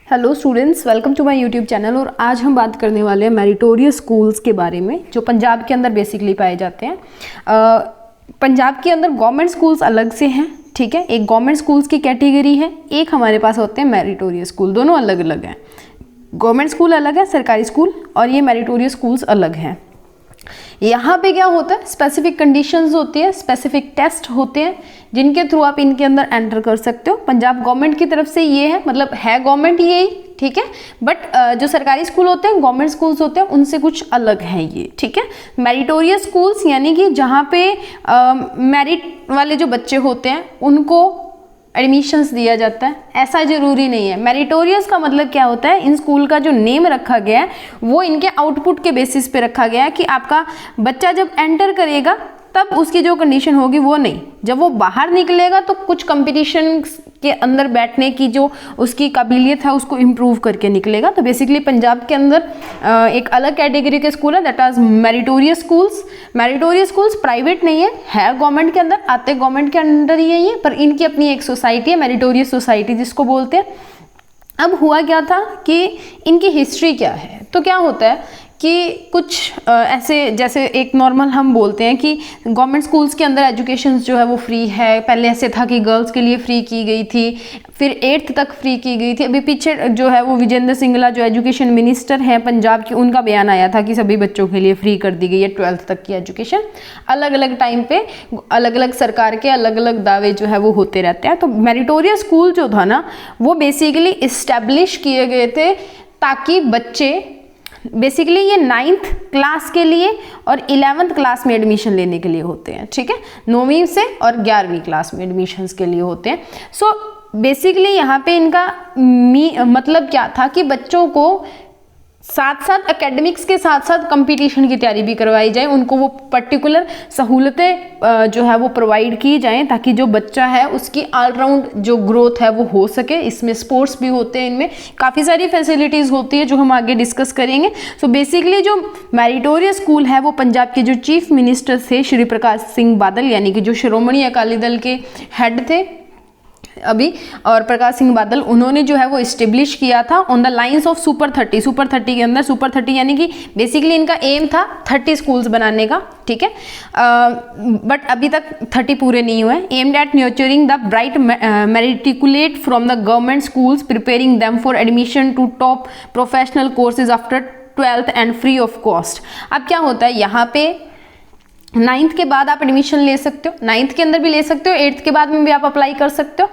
Hello students, welcome to my YouTube channel. और आज हम बात करने वाले हैं मेरिटोरियस स्कूल्स के बारे में जो पंजाब के अंदर बेसिकली पाए जाते हैं। पंजाब के अंदर गवर्नमेंट स्कूल्स अलग से हैं, ठीक है। एक गवर्नमेंट स्कूल्स की कैटेगरी है, एक हमारे पास होते हैं मेरिटोरियस स्कूल। दोनों अलग अलग हैं। गवर्नमेंट स्कूल अलग है, सरकारी स्कूल, और ये मेरिटोरियस स्कूल्स अलग हैं। यहाँ पे क्या होता है, स्पेसिफिक कंडीशंस होती है, स्पेसिफिक टेस्ट होते हैं जिनके थ्रू आप इनके अंदर एंटर कर सकते हो। पंजाब गवर्नमेंट की तरफ से ये है, मतलब है गवर्नमेंट यही, ठीक है। बट जो सरकारी स्कूल होते हैं, गवर्नमेंट स्कूल्स होते हैं, उनसे कुछ अलग है ये, ठीक है। मेरिटोरियस स्कूल्स यानी कि जहाँ पे मेरिट वाले जो बच्चे होते हैं उनको एडमिशन्स दिया जाता है। ऐसा जरूरी नहीं है। मेरिटोरियस का मतलब क्या होता है, इन स्कूल का जो नेम रखा गया है वो इनके आउटपुट के बेसिस पे रखा गया है कि आपका बच्चा जब एंटर करेगा तब उसकी जो कंडीशन होगी वो नहीं, जब वो बाहर निकलेगा तो कुछ कंपटीशन के अंदर बैठने की जो उसकी काबिलियत है उसको इम्प्रूव करके निकलेगा। तो बेसिकली पंजाब के अंदर एक अलग कैटेगरी के स्कूल है, दैट आज meritorious schools. Meritorious schools private नहीं है गवर्नमेंट के अंदर, आते गवर्नमेंट के अंडर ही है ये, पर इनकी अपनी एक सोसाइटी है, मेरिटोरियस सोसाइटी जिसको बोलते हैं। अब हुआ क्या था कि इनकी हिस्ट्री क्या है, तो क्या होता है कि कुछ ऐसे, जैसे एक नॉर्मल हम बोलते हैं कि गवर्नमेंट स्कूल्स के अंदर एजुकेशन जो है वो फ्री है। पहले ऐसे था कि गर्ल्स के लिए फ्री की गई थी, फिर 8th तक फ्री की गई थी। अभी पीछे जो है वो विजेंद्र सिंगला जो एजुकेशन मिनिस्टर हैं पंजाब की, उनका बयान आया था कि सभी बच्चों के लिए फ्री कर दी गई है 12th तक की एजुकेशन। अलग अलग टाइम पे अलग अलग सरकार के अलग अलग दावे जो है वो होते रहते हैं। तो मेरिटोरियस स्कूल जो था ना वो बेसिकली इस्टेब्लिश किए गए थे ताकि बच्चे, बेसिकली ये 9th क्लास के लिए और 11th क्लास में एडमिशन लेने के लिए होते हैं, ठीक है। 9वीं से और 11वीं क्लास में एडमिशन्स के लिए होते हैं। सो बेसिकली यहाँ पे इनका मतलब क्या था कि बच्चों को साथ साथ एकेडमिक्स के साथ साथ कंपटीशन की तैयारी भी करवाई जाए, उनको वो पर्टिकुलर सहूलतें जो है वो प्रोवाइड की जाएं ताकि जो बच्चा है उसकी ऑलराउंड जो ग्रोथ है वो हो सके। इसमें स्पोर्ट्स भी होते हैं, इनमें काफ़ी सारी फैसिलिटीज़ होती है जो हम आगे डिस्कस करेंगे। सो बेसिकली जो मेरिटोरियस स्कूल है वो पंजाब के जो चीफ मिनिस्टर थे श्री प्रकाश सिंह बादल, यानी कि जो शिरोमणि अकाली दल के हेड थे अभी, और प्रकाश सिंह बादल, उन्होंने जो है वो इस्टेब्लिश किया था on the lines of super 30। Super 30 के अंदर, सुपर 30 यानी कि बेसिकली इनका एम था 30 स्कूल्स बनाने का, ठीक है। बट अभी तक 30 पूरे नहीं हुए। Aimed at nurturing the bright matriculate from the government schools, preparing them for admission to top professional courses after 12th and free of cost. अब क्या होता है, यहाँ पे 9th के बाद आप एडमिशन ले सकते हो, 9th के अंदर भी ले सकते हो, 8th के बाद में भी आप अप्लाई कर सकते हो।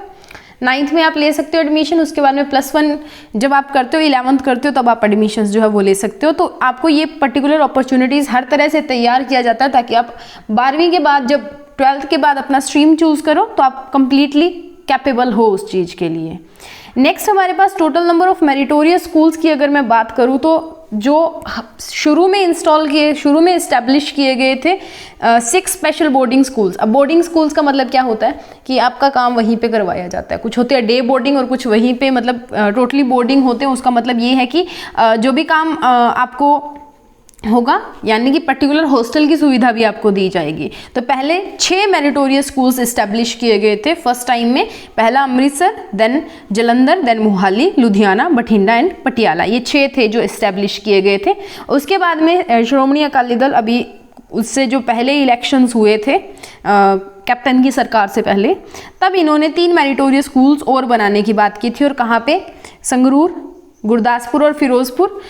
9th में आप ले सकते हो एडमिशन, उसके बाद में +1 जब आप करते हो, 11th करते हो, तब आप एडमिशन्स जो है वो ले सकते हो। तो आपको ये पर्टिकुलर अपॉर्चुनिटीज़ हर तरह से तैयार किया जाता है ताकि आप 12वीं के बाद जब 12th के बाद अपना स्ट्रीम चूज़ करो तो आप कंप्लीटली कैपेबल हो उस चीज़ के लिए। नेक्स्ट हमारे पास total number of meritorious schools की अगर मैं बात करूँ तो जो शुरू में इस्टेब्लिश किए गए थे 6 स्पेशल बोर्डिंग स्कूल्स। अब बोर्डिंग स्कूल्स का मतलब क्या होता है कि आपका काम वहीं पे करवाया जाता है। कुछ होते हैं डे बोर्डिंग और कुछ वहीं पे मतलब टोटली बोर्डिंग होते हैं। उसका मतलब ये है कि जो भी काम आपको होगा, यानी कि पर्टिकुलर हॉस्टल की सुविधा भी आपको दी जाएगी। तो पहले 6 मेरिटोरियस स्कूल्स इस्टेब्लिश किए गए थे फर्स्ट टाइम में। पहला Amritsar, then Jalandhar, then Mohali, Ludhiana, Bathinda and Patiala, ये 6 थे जो इस्टेब्लिश किए गए थे। उसके बाद में श्रोमणी अकाली दल, अभी उससे जो पहले इलेक्शंस हुए थे कैप्टन की सरकार से पहले, तब इन्होंने 3 मेरिटोरियस स्कूल्स और बनाने की बात की थी। और कहाँ पे, संगरूर, गुरदासपुर और फिरोजपुर।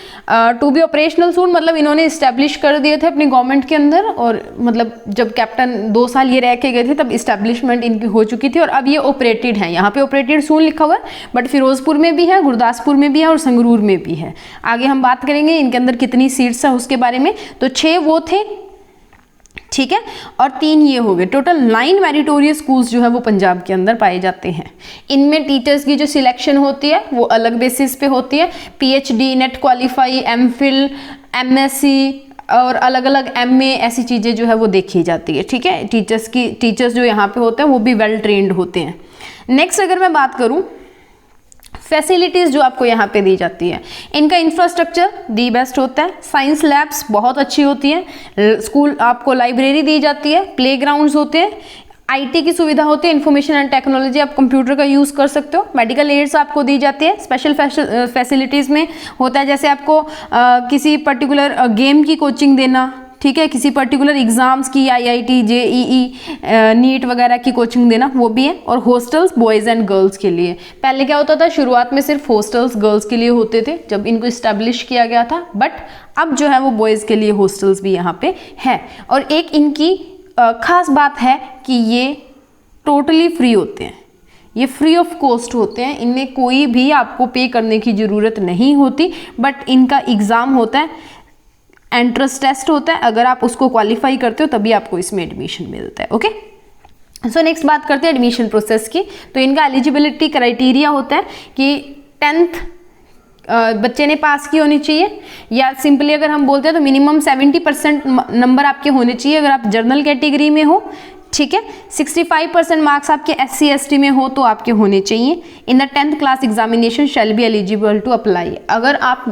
टू बी ऑपरेशनल सून, मतलब इन्होंने इस्टेब्लिश कर दिए थे अपनी गवर्नमेंट के अंदर, और मतलब जब कैप्टन 2 साल ये रह के गए थे तब इस्टेब्लिशमेंट इनकी हो चुकी थी और अब ये ऑपरेटेड है। यहाँ पे ऑपरेटेड सून लिखा हुआ है, बट फिरोजपुर में भी है, गुरदासपुर में भी है और संगरूर में भी है। आगे हम बात करेंगे इनके अंदर कितनी सीट्स है उसके बारे में। तो 6 वो थे, ठीक है, और 3 ये हो गए। टोटल 9 मेरिटोरियस स्कूल्स जो है वो पंजाब के अंदर पाए जाते हैं। इनमें टीचर्स की जो सिलेक्शन होती है वो अलग बेसिस पे होती है। PhD, net qualify, MPhil, MSc और अलग अलग MA, ऐसी चीज़ें जो है वो देखी जाती है, ठीक है। टीचर्स जो यहाँ पे होते हैं वो भी वेल ट्रेंड होते हैं। नेक्स्ट अगर मैं बात करूँ फैसिलिटीज़ जो आपको यहाँ पे दी जाती है, इनका इंफ्रास्ट्रक्चर दी बेस्ट होता है। साइंस लैब्स बहुत अच्छी होती हैं। स्कूल आपको लाइब्रेरी दी जाती है, प्लेग्राउंड्स होते हैं, IT की सुविधा होती है, इंफॉर्मेशन एंड टेक्नोलॉजी, आप कंप्यूटर का यूज़ कर सकते हो। मेडिकल एड्स आपको दी जाती है। स्पेशल फैसिलिटीज़ में होता है जैसे आपको किसी पर्टिकुलर गेम की कोचिंग देना, ठीक है, किसी पर्टिकुलर एग्जाम्स की, IIT, JEE, नीट वगैरह की कोचिंग देना, वो भी है। और हॉस्टल्स बॉयज़ एंड गर्ल्स के लिए, पहले क्या होता था, शुरुआत में सिर्फ हॉस्टल्स गर्ल्स के लिए होते थे जब इनको इस्टेब्लिश किया गया था, बट अब जो है वो बॉयज़ के लिए हॉस्टल्स भी यहाँ पे है। और एक इनकी खास बात है कि ये टोटली फ्री होते हैं, ये फ्री ऑफ कॉस्ट होते हैं, इनमें कोई भी आपको पे करने की ज़रूरत नहीं होती। बट इनका एग्ज़ाम होता है, एंट्रेंस टेस्ट होता है, अगर आप उसको क्वालिफाई करते हो तभी आपको इसमें एडमिशन मिलता है। ओके, सो नेक्स्ट बात करते हैं एडमिशन प्रोसेस की। तो इनका एलिजिबिलिटी क्राइटेरिया होता है कि 10th बच्चे ने पास की होनी चाहिए, या सिंपली अगर हम बोलते हैं तो मिनिमम 70% नंबर आपके होने चाहिए अगर आप जनरल कैटेगरी में हो, ठीक है। 65% मार्क्स आपके SC ST में हो तो आपके होने चाहिए। In the 10th class examination shall be eligible to apply. अगर आप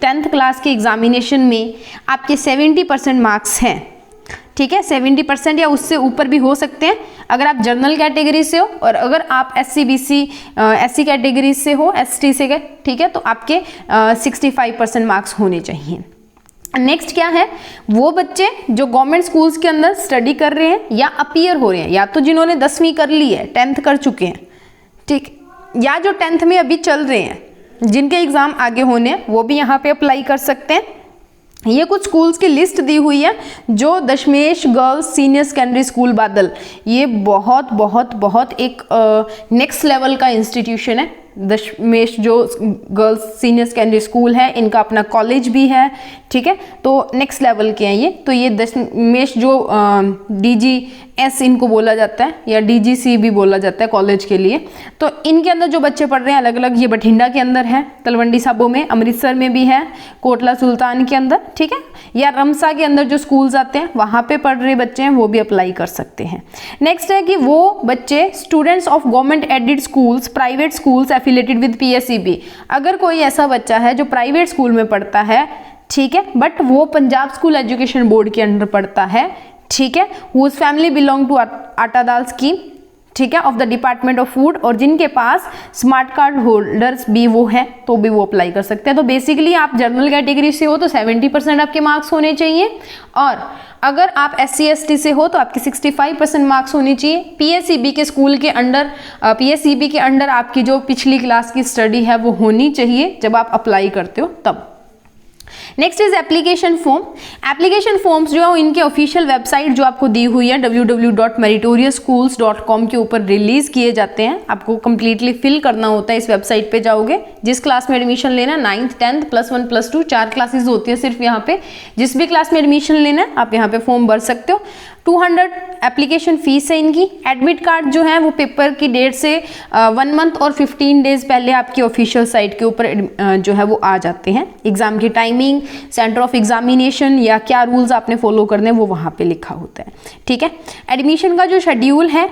10th क्लास के एग्जामिनेशन में आपके 70% मार्क्स हैं, ठीक है, 70% या उससे ऊपर भी हो सकते हैं अगर आप जनरल कैटेगरी से हो, और अगर आप SC BC SC कैटेगरी से हो, ST से गए, ठीक है, तो आपके 65% मार्क्स होने चाहिए। नेक्स्ट क्या है, वो बच्चे जो गवर्नमेंट स्कूल्स के अंदर स्टडी कर रहे हैं या अपीयर हो रहे हैं, या तो जिन्होंने 10वीं कर ली है, 10th कर चुके हैं, ठीक, या जो 10th में अभी चल रहे हैं, जिनके एग्ज़ाम आगे होने हैं, वो भी यहाँ पे अप्लाई कर सकते हैं। ये कुछ स्कूल्स की लिस्ट दी हुई है, जो दशमेश गर्ल्स सीनियर सेकेंडरी स्कूल बादल, ये बहुत बहुत बहुत एक नेक्स्ट लेवल का इंस्टीट्यूशन है। दशमेश जो गर्ल्स सीनियर सेकेंडरी स्कूल है, इनका अपना कॉलेज भी है, ठीक है, तो नेक्स्ट लेवल के हैं ये। तो ये दशमेश जो DGS इनको बोला जाता है, या DGC भी बोला जाता है कॉलेज के लिए। तो इनके अंदर जो बच्चे पढ़ रहे हैं अलग अलग, ये बठिंडा के अंदर है, तलवंडी साबो में, अमृतसर में भी है, कोटला सुल्तान के अंदर, ठीक है, या रमसा के अंदर जो स्कूल्स आते हैं वहाँ पे पढ़ रहे बच्चे हैं वो भी अप्लाई कर सकते हैं। नेक्स्ट है कि वो बच्चे students of government aided schools, private schools affiliated with PSEB। अगर कोई ऐसा बच्चा है जो प्राइवेट स्कूल में पढ़ता है, ठीक है, बट वो पंजाब स्कूल एजुकेशन बोर्ड के अंडर पढ़ता है, ठीक है, हुज फैमिली बिलोंग टू आटा दाल स्कीम, ठीक है, of the department of food, और जिनके पास स्मार्ट कार्ड होल्डर्स भी वो हैं तो भी वो अप्लाई कर सकते हैं। तो बेसिकली आप जनरल कैटेगरी से हो तो 70% आपके मार्क्स होने चाहिए, और अगर आप SC ST से हो तो आपके 65% मार्क्स होने चाहिए। PSEB के स्कूल के अंडर, PSEB के अंडर आपकी जो पिछली क्लास की स्टडी है वो होनी चाहिए जब आप अप्लाई करते हो तब। Next is application form. Application forms जो है इनके ऑफिशियल वेबसाइट जो आपको दी हुई है www.meritoriouschools.com के ऊपर रिलीज किए जाते हैं। आपको कंप्लीटली फिल करना होता है, इस वेबसाइट पे जाओगे, जिस क्लास में एडमिशन लेना है, 9th 10th +1 +2 4 क्लासेस होती है सिर्फ यहाँ पे, जिस भी क्लास में एडमिशन लेना है आप यहाँ पे फॉर्म भर सकते हो। 200 एप्लीकेशन फीस है इनकी। एडमिट कार्ड जो है वो पेपर की डेट से 1 मंथ और 15 डेज पहले आपकी ऑफिशियल साइट के ऊपर जो है वो आ जाते हैं। एग्जाम की टाइमिंग, सेंटर ऑफ एग्जामिनेशन या क्या रूल्स आपने फॉलो करने वो वहाँ पे लिखा होता है, ठीक है। एडमिशन का जो शेड्यूल है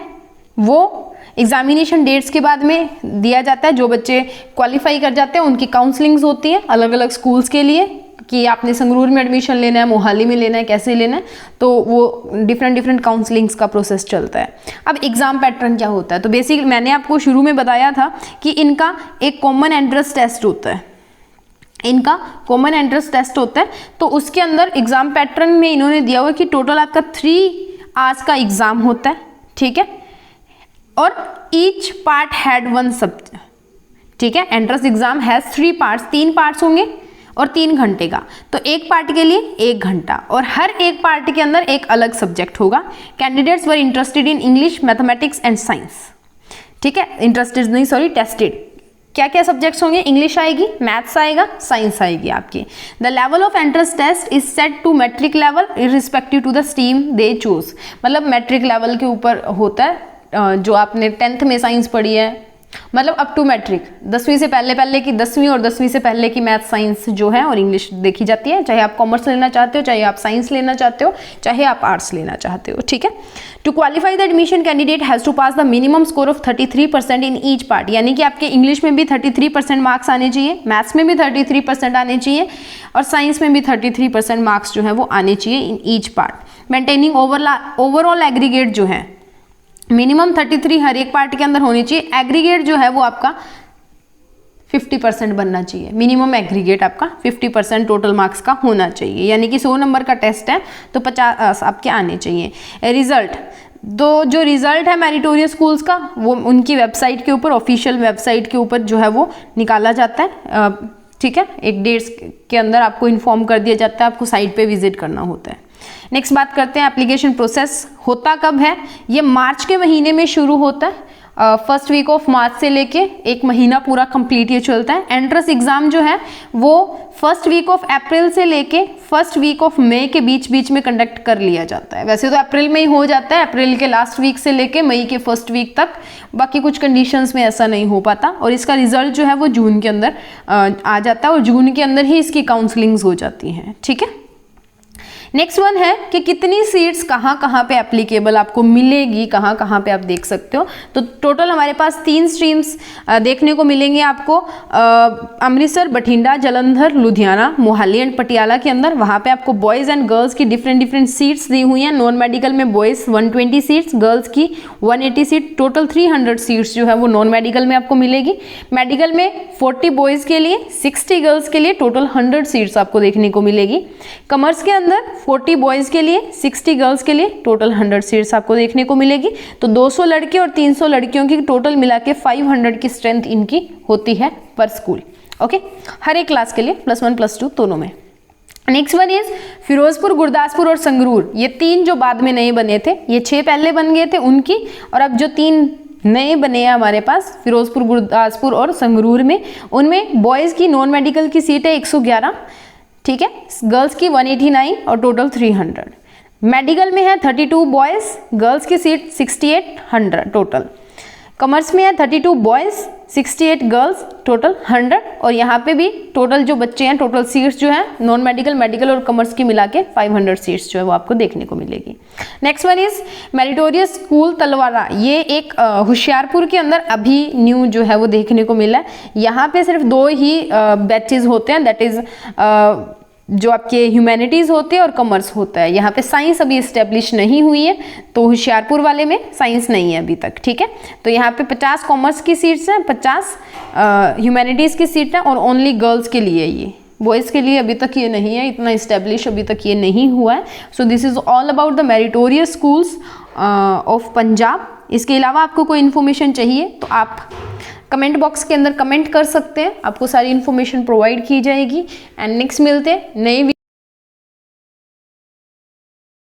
वो एग्जामिनेशन डेट्स के बाद में दिया जाता है। जो बच्चे क्वालिफाई कर जाते हैं उनकी काउंसलिंग्स होती है अलग अलग स्कूल्स के लिए, कि आपने संगरूर में एडमिशन लेना है, मोहाली में लेना है, कैसे लेना है, तो वो डिफरेंट काउंसलिंग्स का प्रोसेस चलता है। अब एग्जाम पैटर्न क्या होता है, तो बेसिकली मैंने आपको शुरू में बताया था कि इनका एक कॉमन एंट्रेंस टेस्ट होता है, इनका कॉमन एंट्रेंस टेस्ट होता है। तो उसके अंदर एग्जाम पैटर्न में इन्होंने दिया हुआ कि टोटल आपका 3 आवर्स का एग्जाम होता है, ठीक है, और ईच पार्ट हैड 1 सब्जेक्ट, ठीक है। Entrance exam has 3 parts, 3 parts होंगे और 3 घंटे का, तो एक पार्ट के लिए 1 घंटा, और हर एक पार्ट के अंदर एक अलग सब्जेक्ट होगा। Candidates were interested in English, mathematics and science, ठीक है, इंटरेस्टेड नहीं सॉरी टेस्टेड। क्या क्या सब्जेक्ट्स होंगे, इंग्लिश आएगी, मैथ्स आएगा, साइंस आएगी आपकी। The level of entrance test is set to matric level irrespective to the stream they choose. मतलब मैट्रिक लेवल के ऊपर होता है, जो आपने 10th में साइंस पढ़ी है, मतलब अप टू मैट्रिक, 10वीं से पहले की 10वीं और 10वीं से पहले की मैथ साइंस जो है और इंग्लिश देखी जाती है, चाहे आप कॉमर्स लेना चाहते हो, चाहे आप साइंस लेना चाहते हो, चाहे आप आर्ट्स लेना चाहते हो, ठीक है। To qualify the admission candidate has to pass the minimum score of 33% in each part, यानी कि आपके इंग्लिश में भी 33% मार्क्स आने चाहिए, मैथ्स में भी 33% आने चाहिए, और साइंस में भी 33% मार्क्स जो है वो आने चाहिए इन each part. Maintaining overall aggregate जो है मिनिमम 33 हर एक पार्ट के अंदर होनी चाहिए। एग्रीगेट जो है वो आपका 50% बनना चाहिए। मिनिमम एग्रीगेट आपका 50% टोटल मार्क्स का होना चाहिए, यानी कि 100 नंबर का टेस्ट है तो 50 आपके आने चाहिए। रिजल्ट, जो रिजल्ट है मेरिटोरियस स्कूल्स का वो उनकी वेबसाइट के ऊपर, ऑफिशियल वेबसाइट के ऊपर जो है वो निकाला जाता है, ठीक है। एक डेट्स के अंदर आपको इन्फॉर्म कर दिया जाता है, आपको साइट पे विजिट करना होता है। नेक्स्ट बात करते हैं एप्लीकेशन प्रोसेस होता कब है। ये मार्च के महीने में शुरू होता है, फर्स्ट वीक ऑफ मार्च से लेके एक महीना पूरा कंप्लीट ये चलता है। एंट्रेंस एग्जाम जो है वो फर्स्ट वीक ऑफ अप्रैल से लेके फर्स्ट वीक ऑफ मई के बीच बीच में कंडक्ट कर लिया जाता है। वैसे तो अप्रैल में ही हो जाता है, अप्रैल के लास्ट वीक से लेके मई के फर्स्ट वीक तक, बाकी कुछ कंडीशंस में ऐसा नहीं हो पाता। और इसका रिजल्ट जो है वो जून के अंदर आ जाता है और जून के अंदर ही इसकी काउंसलिंग्स हो जाती हैं, ठीक है। नेक्स्ट वन है कि कितनी सीट्स कहाँ कहाँ पे एप्लीकेबल आपको मिलेगी, कहाँ कहाँ पे आप देख सकते हो। तो टोटल हमारे पास 3 स्ट्रीम्स देखने को मिलेंगे आपको, अमृतसर, बठिंडा, जालंधर, लुधियाना, मोहाली एंड पटियाला के अंदर। वहाँ पे आपको बॉयज़ एंड गर्ल्स की डिफरेंट सीट्स दी हुई हैं। नॉन मेडिकल में बॉयज़ 120 सीट्स, गर्ल्स की 180 सीट, टोटल 300 सीट्स जो है वो नॉन मेडिकल में आपको मिलेगी। मेडिकल में 40 बॉयज़ के लिए, 60 गर्ल्स के लिए, टोटल 100 सीट्स आपको देखने को मिलेगी। कॉमर्स के अंदर 40 बॉयज़ के लिए, 60 गर्ल्स के लिए, टोटल 100 सीट्स आपको देखने को मिलेगी। तो 200 लड़के और 300 लड़कियों की टोटल मिला के 500 की स्ट्रेंथ इनकी होती है पर स्कूल, ओके, हर एक क्लास के लिए, +1 +2 दोनों में। Next one is Firozpur, Gurdaspur और संगरूर। ये 3 जो बाद में नए बने थे, ये 6 पहले बन गए थे उनकी, और अब जो 3 नए बने हैं हमारे पास फिरोजपुर, गुरदासपुर और संगरूर में, उनमें बॉयज़ की नॉन मेडिकल की सीट है 111, ठीक है, गर्ल्स की 189 और टोटल 300। मेडिकल में है 32 बॉयज़, गर्ल्स की सीट 68 टोटल। कॉमर्स में है 32 बॉयज़, 68 गर्ल्स, टोटल 100। और यहाँ पे भी टोटल जो बच्चे हैं, टोटल सीट्स जो हैं नॉन मेडिकल, मेडिकल और कॉमर्स की मिला के 500 सीट्स जो है वो आपको देखने को मिलेगी। Next one is meritorious school Talwara. ये एक होशियारपुर के अंदर अभी न्यू जो है वो देखने को मिला है। यहाँ पे सिर्फ 2 ही बैचेज होते हैं, दैट इज जो आपके ह्यूमैनिटीज़ होते हैं और कॉमर्स होता है। यहाँ पे साइंस अभी इस्टेब्लिश नहीं हुई है, तो होशियारपुर वाले में साइंस नहीं है अभी तक, ठीक है। तो यहाँ पे 50 कॉमर्स की सीट्स हैं, 50 ह्यूमैनिटीज़ की सीट हैं, और ओनली गर्ल्स के लिए, ये बॉयज़ के लिए अभी तक ये नहीं है, इतना इस्टेब्लिश अभी तक ये नहीं हुआ है। So this is all about the meritorious schools of Punjab. इसके अलावा आपको कोई इन्फॉर्मेशन चाहिए तो आप कमेंट बॉक्स के अंदर कमेंट कर सकते हैं, आपको सारी इन्फॉर्मेशन प्रोवाइड की जाएगी। एंड नेक्स्ट मिलते हैं नए